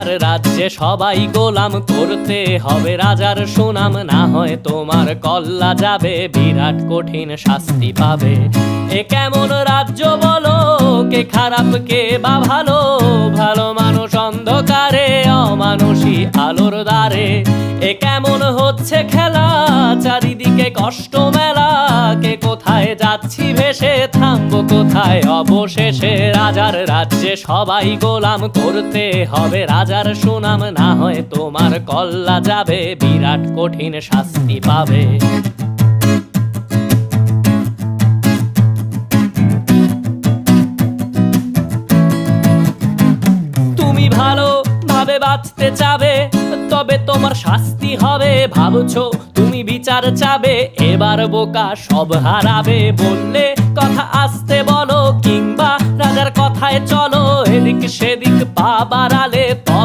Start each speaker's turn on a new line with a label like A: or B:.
A: রাজ্যে সবাই গোলাম করতে হবে রাজার সুনাম, না হয় তোমার কল্লা যাবে, বিরাট কঠিন শাস্তি পাবে। এ কেমন রাজ্য বলো, কে খারাপ কে বা ভালো, ভালো মানুষ অন্ধকারে, অমানুষী আলোর দ্বারে। এ কেমন হচ্ছে খেলা, চারিদিকে কষ্ট মেলা, কে কোথায় যাচ্ছি ভেসে, থামবো কোথায় অবশেষে। রাজার রাজ্যে সবাই গোলাম করতে হবে রাজার সুনাম, না হয় তোমার কল্লা যাবে, বিরাট কঠিন শাস্তি পাবে। তুমি ভালো ভাবে বাঁচতে চাবে, তবে তোমার শাস্তি হবে। ভাবছো তুমি বিচার চাবে, এবার বোকা সব হারাবে। বললে কথা আসতে বলো, কিংবা রাজার কথায় চলো, এদিক সেদিক পা বাড়ালে তবে